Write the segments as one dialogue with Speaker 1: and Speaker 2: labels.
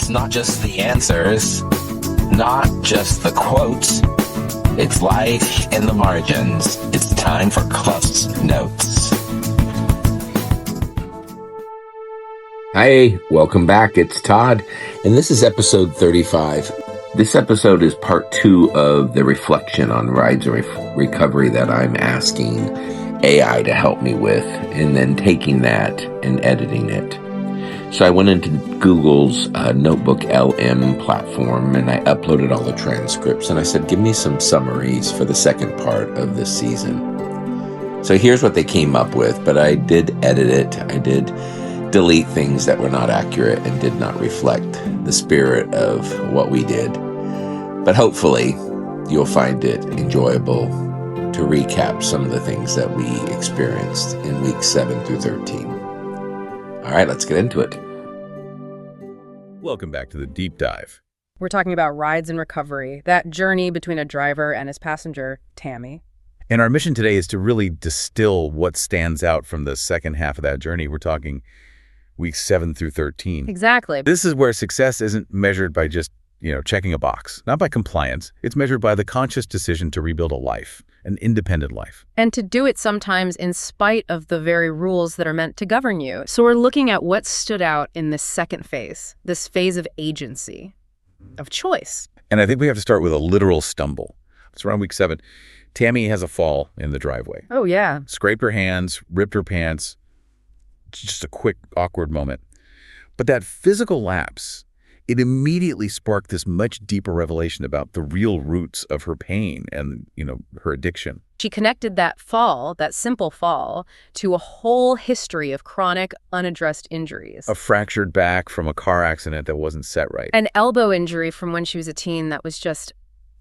Speaker 1: It's not just the answers, not just the quotes. It's life in the margins. It's time for CluffsNotes. Hi, welcome back. It's Todd, and this is episode 35. This episode is part 2 of the reflection on rides and recovery that I'm asking AI to help me with, and then taking that and editing it. So I went into Google's Notebook LM platform, and I uploaded all the transcripts, and I said, give me some summaries for the second part of this season. So here's what they came up with, but I did edit it. I did delete things that were not accurate and did not reflect the spirit of what we did. But hopefully you'll find it enjoyable to recap some of the things that we experienced in weeks 7 through 13. All right, let's get into it.
Speaker 2: Welcome back to the deep dive.
Speaker 3: We're talking about rides and recovery, that journey between a driver and his passenger, Tammy.
Speaker 2: And our mission today is to really distill what stands out from the second half of that journey. We're talking weeks 7 through 13.
Speaker 3: Exactly.
Speaker 2: This is where success isn't measured by just, checking a box, not by compliance. It's measured by the conscious decision to rebuild a life, an independent life.
Speaker 3: And to do it sometimes in spite of the very rules that are meant to govern you. So we're looking at what stood out in this second phase, this phase of agency, of choice.
Speaker 2: And I think we have to start with a literal stumble. It's around week 7. Tammy has a fall in the driveway.
Speaker 3: Oh, yeah.
Speaker 2: Scraped her hands, ripped her pants. Just a quick, awkward moment. But that physical lapse, it immediately sparked this much deeper revelation about the real roots of her pain and, her addiction.
Speaker 3: She connected that fall, that simple fall, to a whole history of chronic, unaddressed injuries.
Speaker 2: A fractured back from a car accident that wasn't set right.
Speaker 3: An elbow injury from when she was a teen that was just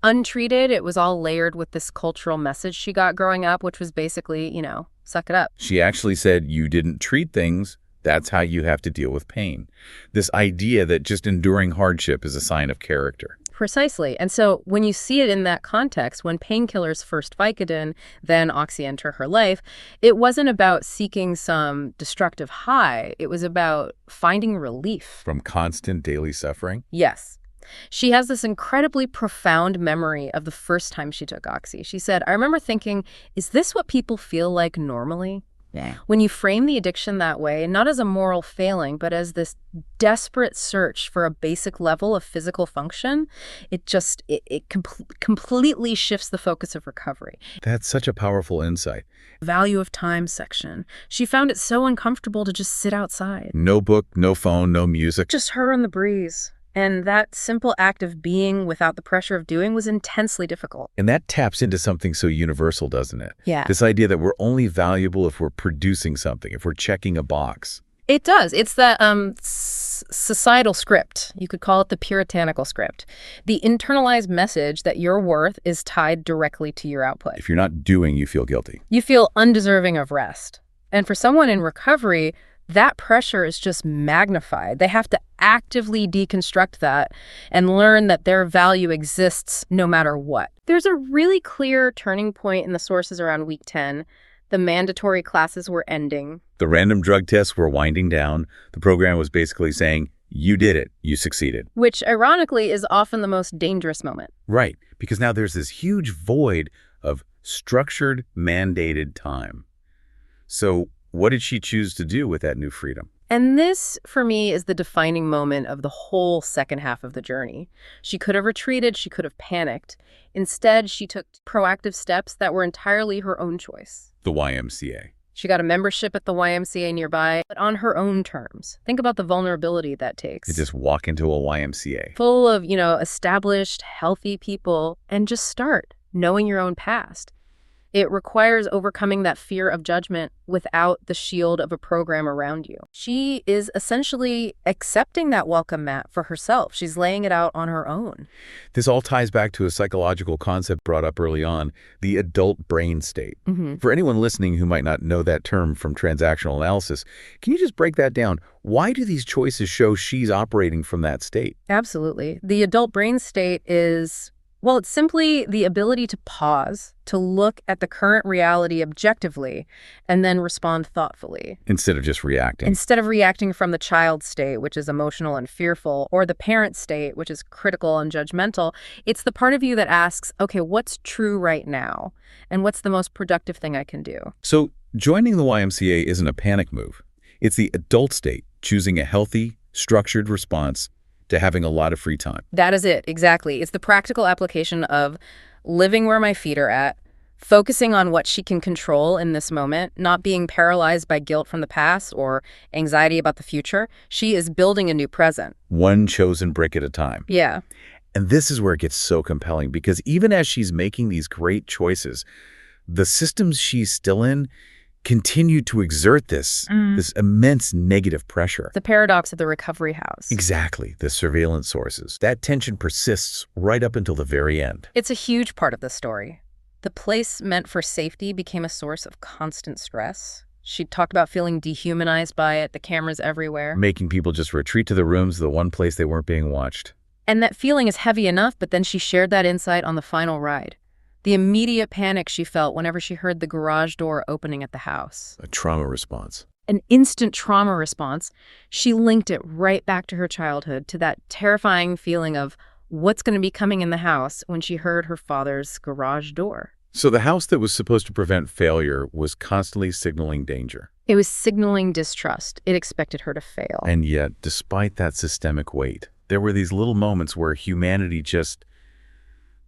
Speaker 3: untreated. It was all layered with this cultural message she got growing up, which was basically, suck it up.
Speaker 2: She actually said, you didn't treat things. That's how you have to deal with pain. This idea that just enduring hardship is a sign of character.
Speaker 3: Precisely. And so when you see it in that context, when painkillers, first Vicodin, then Oxy, enter her life, it wasn't about seeking some destructive high. It was about finding relief.
Speaker 2: From constant daily suffering?
Speaker 3: Yes. She has this incredibly profound memory of the first time she took Oxy. She said, I remember thinking, is this what people feel like normally? Yeah. When you frame the addiction that way, not as a moral failing, but as this desperate search for a basic level of physical function, it completely shifts the focus of recovery.
Speaker 2: That's such a powerful insight.
Speaker 3: Value of time section. She found it so uncomfortable to just sit outside.
Speaker 2: No book, no phone, no music.
Speaker 3: Just her and the breeze. And that simple act of being without the pressure of doing was intensely difficult.
Speaker 2: And that taps into something so universal, doesn't it?
Speaker 3: Yeah.
Speaker 2: This idea that we're only valuable if we're producing something, if we're checking a box.
Speaker 3: It does. It's that societal script. You could call it the puritanical script. The internalized message that your worth is tied directly to your output.
Speaker 2: If you're not doing, you feel guilty.
Speaker 3: You feel undeserving of rest. And for someone in recovery, that pressure is just magnified. They have to actively deconstruct that and learn that their value exists no matter what. There's a really clear turning point in the sources around week 10. The mandatory classes were ending.
Speaker 2: The random drug tests were winding down. The program was basically saying, you did it, you succeeded.
Speaker 3: Which, ironically, is often the most dangerous moment.
Speaker 2: Right, because now there's this huge void of structured, mandated time. So what did she choose to do with that new freedom?
Speaker 3: And this, for me, is the defining moment of the whole second half of the journey. She could have retreated, she could have panicked. Instead, she took proactive steps that were entirely her own choice.
Speaker 2: The YMCA.
Speaker 3: She got a membership at the YMCA nearby, but on her own terms. Think about the vulnerability that takes.
Speaker 2: To just walk into a YMCA.
Speaker 3: Full of, established, healthy people, and just start knowing your own past. It requires overcoming that fear of judgment without the shield of a program around you. She is essentially accepting that welcome mat for herself. She's laying it out on her own.
Speaker 2: This all ties back to a psychological concept brought up early on, the adult brain state.
Speaker 3: Mm-hmm.
Speaker 2: For anyone listening who might not know that term from transactional analysis, can you just break that down? Why do these choices show she's operating from that state?
Speaker 3: Absolutely. The adult brain state is Well, it's simply the ability to pause, to look at the current reality objectively, and then respond thoughtfully.
Speaker 2: Instead of just reacting.
Speaker 3: Instead of reacting from the child state, which is emotional and fearful, or the parent state, which is critical and judgmental, it's the part of you that asks, okay, what's true right now? And what's the most productive thing I can do?
Speaker 2: So joining the YMCA isn't a panic move. It's the adult state choosing a healthy, structured response to having a lot of free time.
Speaker 3: That is it, exactly. It's the practical application of living where my feet are at, focusing on what she can control in this moment, not being paralyzed by guilt from the past or anxiety about the future. She is building a new present.
Speaker 2: One chosen brick at a time.
Speaker 3: Yeah.
Speaker 2: And this is where it gets so compelling, because even as she's making these great choices, the systems she's still in continue to exert this immense negative pressure.
Speaker 3: The paradox of the recovery house.
Speaker 2: Exactly. The surveillance sources. That tension persists right up until the very end.
Speaker 3: It's a huge part of the story. The place meant for safety became a source of constant stress. She talked about feeling dehumanized by it, the cameras everywhere.
Speaker 2: Making people just retreat to the rooms, the one place they weren't being watched.
Speaker 3: And that feeling is heavy enough, but then she shared that insight on the final ride. The immediate panic she felt whenever she heard the garage door opening at the house.
Speaker 2: A trauma response.
Speaker 3: An instant trauma response. She linked it right back to her childhood, to that terrifying feeling of what's going to be coming in the house when she heard her father's garage door.
Speaker 2: So the house that was supposed to prevent failure was constantly signaling danger.
Speaker 3: It was signaling distrust. It expected her to fail.
Speaker 2: And yet, despite that systemic weight, there were these little moments where humanity just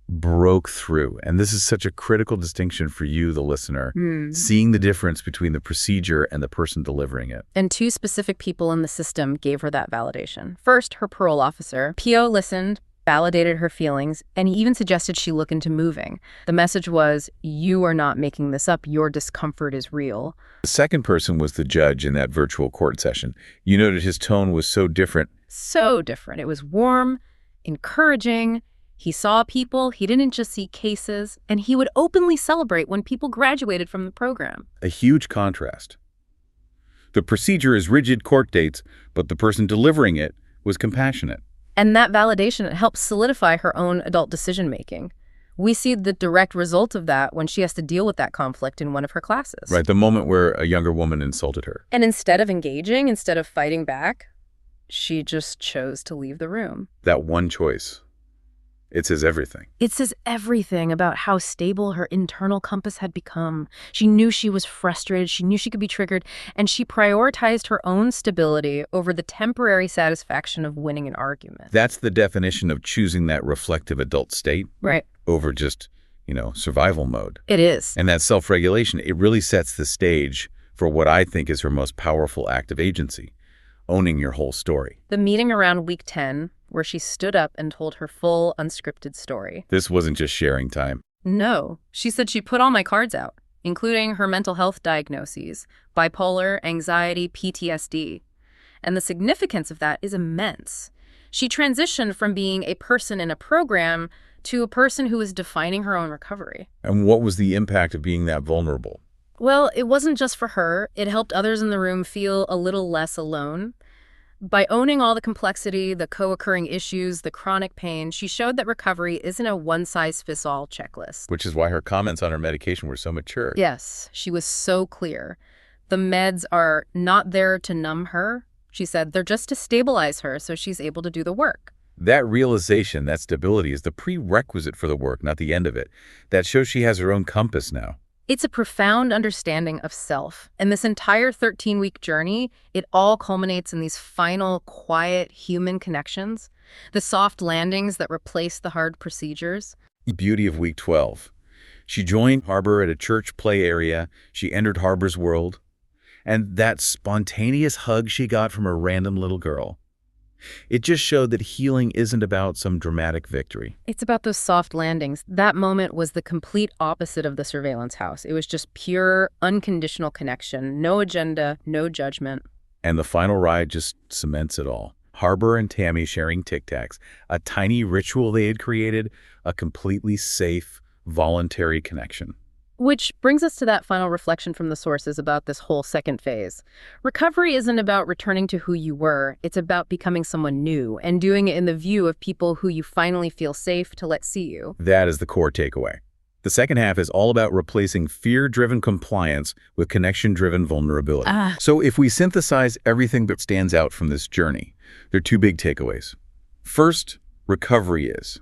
Speaker 2: broke through. And this is such a critical distinction for you, the listener, seeing the difference between the procedure and the person delivering it.
Speaker 3: And two specific people in the system gave her that validation. First, her parole officer. PO listened, validated her feelings, and he even suggested she look into moving. The message was, you are not making this up. Your discomfort is real.
Speaker 2: The second person was the judge in that virtual court session. You noted his tone was so different.
Speaker 3: So different. It was warm, encouraging. He saw people, he didn't just see cases, and he would openly celebrate when people graduated from the program.
Speaker 2: A huge contrast. The procedure is rigid court dates, but the person delivering it was compassionate.
Speaker 3: And that validation helps solidify her own adult decision-making. We see the direct result of that when she has to deal with that conflict in one of her classes.
Speaker 2: Right, the moment where a younger woman insulted her.
Speaker 3: And instead of engaging, instead of fighting back, she just chose to leave the room.
Speaker 2: That one choice. It says everything.
Speaker 3: It says everything about how stable her internal compass had become. She knew she was frustrated, she knew she could be triggered, and she prioritized her own stability over the temporary satisfaction of winning an argument.
Speaker 2: That's the definition of choosing that reflective adult state.
Speaker 3: Right.
Speaker 2: Over just, survival mode.
Speaker 3: It is.
Speaker 2: And that self-regulation, it really sets the stage for what I think is her most powerful act of agency, owning your whole story.
Speaker 3: The meeting around week 10, where she stood up and told her full, unscripted story.
Speaker 2: This wasn't just sharing time.
Speaker 3: No. She said she put all my cards out, including her mental health diagnoses, bipolar, anxiety, PTSD. And the significance of that is immense. She transitioned from being a person in a program to a person who is defining her own recovery.
Speaker 2: And what was the impact of being that vulnerable?
Speaker 3: Well, it wasn't just for her. It helped others in the room feel a little less alone. By owning all the complexity, the co-occurring issues, the chronic pain, she showed that recovery isn't a one-size-fits-all checklist.
Speaker 2: Which is why her comments on her medication were so mature.
Speaker 3: Yes, she was so clear. The meds are not there to numb her. She said they're just to stabilize her so she's able to do the work.
Speaker 2: That realization, that stability, is the prerequisite for the work, not the end of it. That shows she has her own compass now.
Speaker 3: It's a profound understanding of self. And this entire 13-week journey, it all culminates in these final, quiet human connections, the soft landings that replace the hard procedures.
Speaker 2: The beauty of week 12. She joined Harbor at a church play area. She entered Harbor's world. And that spontaneous hug she got from a random little girl. It just showed that healing isn't about some dramatic victory.
Speaker 3: It's about those soft landings. That moment was the complete opposite of the surveillance house. It was just pure, unconditional connection. No agenda, no judgment.
Speaker 2: And the final ride just cements it all. Harbor and Tammy sharing Tic Tacs, a tiny ritual they had created, a completely safe, voluntary connection.
Speaker 3: Which brings us to that final reflection from the sources about this whole second phase. Recovery isn't about returning to who you were. It's about becoming someone new and doing it in the view of people who you finally feel safe to let see you.
Speaker 2: That is the core takeaway. The second half is all about replacing fear-driven compliance with connection-driven vulnerability. So if we synthesize everything that stands out from this journey, there are two big takeaways. First, recovery is.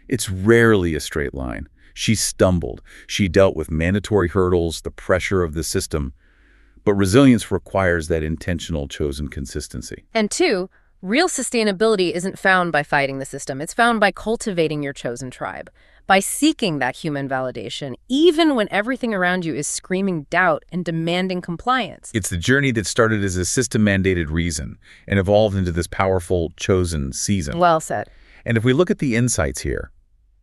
Speaker 2: It's rarely a straight line. She stumbled. She dealt with mandatory hurdles, the pressure of the system. But resilience requires that intentional, chosen consistency.
Speaker 3: And two, real sustainability isn't found by fighting the system. It's found by cultivating your chosen tribe, by seeking that human validation, even when everything around you is screaming doubt and demanding compliance.
Speaker 2: It's the journey that started as a system-mandated reason and evolved into this powerful, chosen season.
Speaker 3: Well said.
Speaker 2: And if we look at the insights here,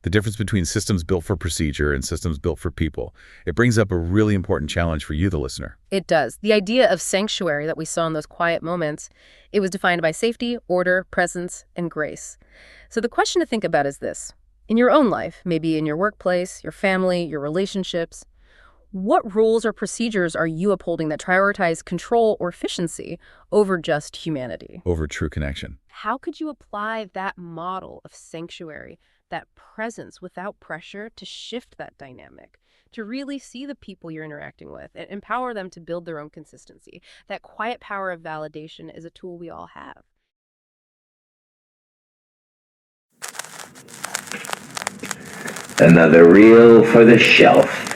Speaker 2: the difference between systems built for procedure and systems built for people, it brings up a really important challenge for you, the listener.
Speaker 3: It does. The idea of sanctuary that we saw in those quiet moments, it was defined by safety, order, presence, and grace. So the question to think about is this. In your own life, maybe in your workplace, your family, your relationships, what rules or procedures are you upholding that prioritize control or efficiency over just humanity?
Speaker 2: Over true connection.
Speaker 3: How could you apply that model of sanctuary, that presence without pressure to shift that dynamic, to really see the people you're interacting with and empower them to build their own consistency? That quiet power of validation is a tool we all have.
Speaker 1: Another reel for the shelf.